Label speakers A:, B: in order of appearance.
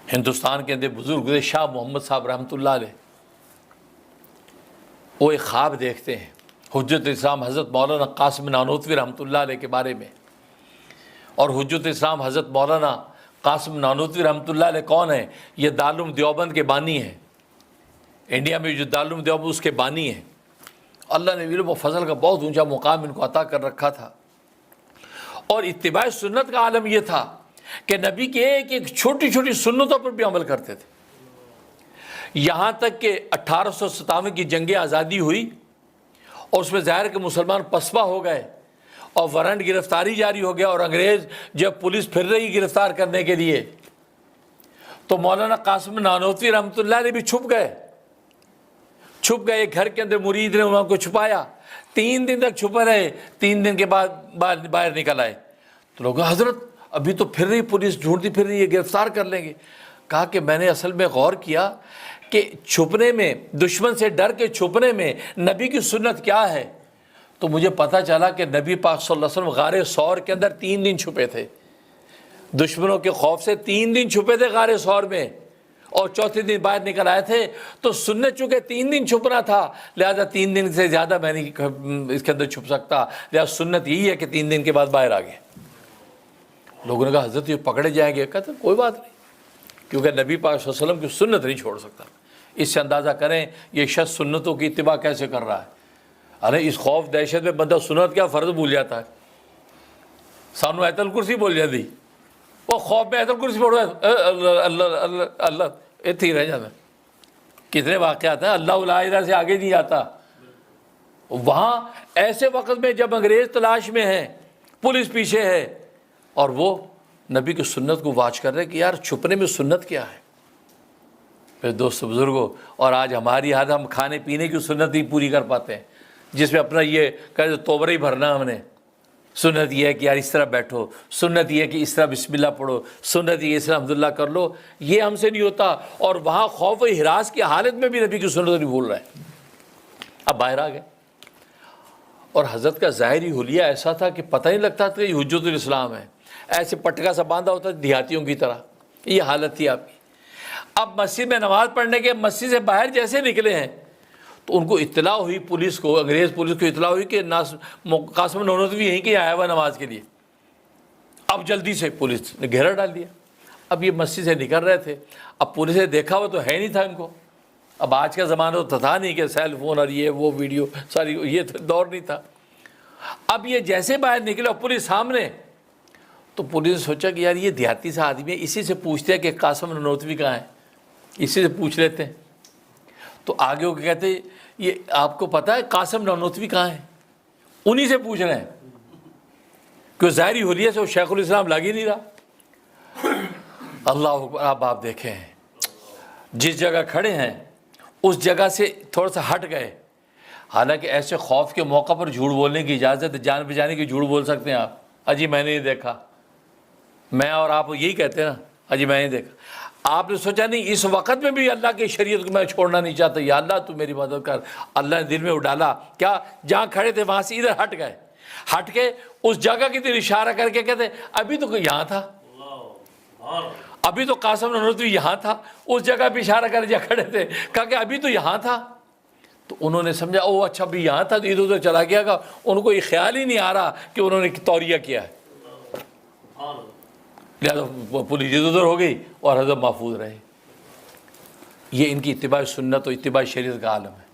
A: ہندوستان کے اندر بزرگ شاہ محمد صاحب رحمۃ اللہ علیہ، وہ ایک خواب دیکھتے ہیں حجت اسلام حضرت مولانا قاسم نانوتوی رحمۃ اللہ علیہ کے بارے میں۔ اور حجت اسلام حضرت مولانا قاسم نانوتوی رحمۃ اللہ علیہ کون ہے؟ یہ دارالعلوم دیوبند کے بانی ہیں، انڈیا میں جو دارالعلوم دیوبند اس کے بانی ہیں۔ اللہ نے علم و فضل کا بہت اونچا مقام ان کو عطا کر رکھا تھا، اور اتباع سنت کا عالم یہ تھا کہ نبی کے ایک ایک چھوٹی چھوٹی سنتوں پر بھی عمل کرتے تھے۔ یہاں تک کہ 1857 کی جنگ آزادی ہوئی، اور اس میں ظاہر کہ مسلمان پسپا ہو گئے، اور وارنٹ گرفتاری جاری ہو گیا، اور انگریز جب پولیس پھر رہی گرفتار کرنے کے لیے، تو مولانا قاسم نانوتوی رحمۃ اللہ علیہ بھی چھپ گئے۔ ایک گھر کے اندر مرید نے انہوں کو چھپایا، 3 دن تک چھپے رہے، 3 دن کے بعد باہر نکل آئے۔ تو لوگ حضرت ابھی تو پھر رہی پولیس، ڈھونڈتی پھر رہی ہے، گرفتار کر لیں گے۔ کہا کہ میں نے اصل میں غور کیا کہ چھپنے میں، دشمن سے ڈر کے چھپنے میں نبی کی سنت کیا ہے، تو مجھے پتہ چلا کہ نبی پاک صلی اللہ علیہ وسلم غار ثور کے اندر 3 دن چھپے تھے، دشمنوں کے خوف سے 3 دن چھپے تھے غار ثور میں، اور چوتھے دن باہر نکل آئے تھے۔ تو سنت چونکہ 3 دن چھپنا تھا، لہذا 3 دن سے زیادہ میں نہیں اس کے اندر چھپ سکتا، لہذا سنت یہی ہے کہ 3 دن کے بعد باہر آ گئے۔ لوگوں نے کہا حضرت یہ پکڑے جائیں گے، کہتے کوئی بات نہیں، کیونکہ نبی پاک صلی اللہ علیہ وسلم کی سنت نہیں چھوڑ سکتا۔ اس سے اندازہ کریں یہ شخص سنتوں کی اتباع کیسے کر رہا ہے۔ ارے اس خوف دہشت میں بندہ سنت کیا فرض بھول جاتا ہے، سانو آیت الکرسی بول جاتی، وہ خوف میں آیت الکرسی پڑھ رہا ہے، اللہ اللہ اللہ اللہ اتنے ہی رہ جاتا ہے۔ کتنے واقعات ہیں، اللہ لا الہ سے آگے نہیں آتا۔ وہاں ایسے وقت میں جب انگریز تلاش میں ہیں، پولیس پیچھے ہے، اور وہ نبی کی سنت کو واچ کر رہے کہ یار چھپنے میں سنت کیا ہے۔ پھر دوست بزرگوں، اور آج ہماری حالت، ہم کھانے پینے کی سنت نہیں پوری کر پاتے ہیں، جس میں اپنا یہ کہ توبرہ ہی بھرنا ہم نے۔ سنت یہ ہے کہ یار اس طرح بیٹھو، سنت یہ ہے کہ اس طرح بسم اللہ پڑھو، سنت یہ اس طرح الحمدللہ کر لو، یہ ہم سے نہیں ہوتا۔ اور وہاں خوف و ہراس کی حالت میں بھی نبی کی سنت نہیں بھول رہے ہیں۔ اب باہر آ گئے، اور حضرت کا ظاہری حلیہ ایسا تھا کہ پتہ نہیں لگتا تھا کہ یہ حجت الاسلام ہے، ایسے پٹکا سا باندھا ہوتا دیہاتیوں کی طرح، یہ حالت تھی آپ کی۔ اب مسجد میں نماز پڑھنے کے مسجد سے باہر جیسے نکلے ہیں، تو ان کو اطلاع ہوئی، پولیس کو، انگریز پولیس کو اطلاع ہوئی کہ قاسم نانوتوی یہیں کے آیا ہوا نماز کے لیے۔ اب جلدی سے پولیس نے گھیرا ڈال دیا۔ اب یہ مسجد سے نکل رہے تھے، اب پولیس نے دیکھا ہوا تو ہے نہیں تھا ان کو۔ اب آج کا زمانہ تو تھا نہیں کہ سیل فون اور یہ وہ ویڈیو ساری، یہ دور نہیں تھا۔ اب یہ جیسے باہر نکلے اور پولیس سامنے، تو پولیس نے سوچا کہ یار یہ دیہاتی سا آدمی ہے، اسی سے پوچھتے ہیں کہ قاسم نانوتوی کہاں ہے، اسی سے پوچھ لیتے ہیں۔ تو آگے وہ کہتے یہ آپ کو پتہ ہے قاسم نانوتوی کہاں ہے، انہی سے پوچھ رہے ہیں، کہ ظاہری حلیہ سے وہ شیخ الاسلام لگ ہی نہیں رہا۔ اللہ اکبر۔ اب آپ دیکھیں جس جگہ کھڑے ہیں اس جگہ سے تھوڑا سا ہٹ گئے، حالانکہ ایسے خوف کے موقع پر جھوٹ بولنے کی اجازت ہے، جان بچانے کی جھوٹ بول سکتے ہیں آپ، اجی میں نے نہیں دیکھا، میں اور آپ یہی کہتے ہیں نا، اجی میں نے دیکھا۔ آپ نے سوچا نہیں اس وقت میں بھی اللہ کی شریعت کو میں چھوڑنا نہیں چاہتا، یا اللہ تو میری مدد کر۔ اللہ نے دل میں ڈالا کیا، جہاں کھڑے تھے وہاں سے ادھر ہٹ گئے، ہٹ کے اس جگہ کی طرف اشارہ کر کے کہتے ابھی تو یہاں تھا، ابھی تو قاسم نانوتوی یہاں تھا، اس جگہ پہ اشارہ کر جہاں کھڑے تھے، کہا کہ ابھی تو یہاں تھا۔ تو انہوں نے سمجھا او اچھا بھی یہاں تھا، تو ادھر ادھر چلا گیا گا، ان کو یہ خیال ہی نہیں آ رہا کہ انہوں نے توریہ کیا ہے، لہٰذا پولیس ادھر ادھر ہو گئی اور حضرت محفوظ رہے۔ یہ ان کی اتباع سنت و اتباع شریعت کا عالم ہے۔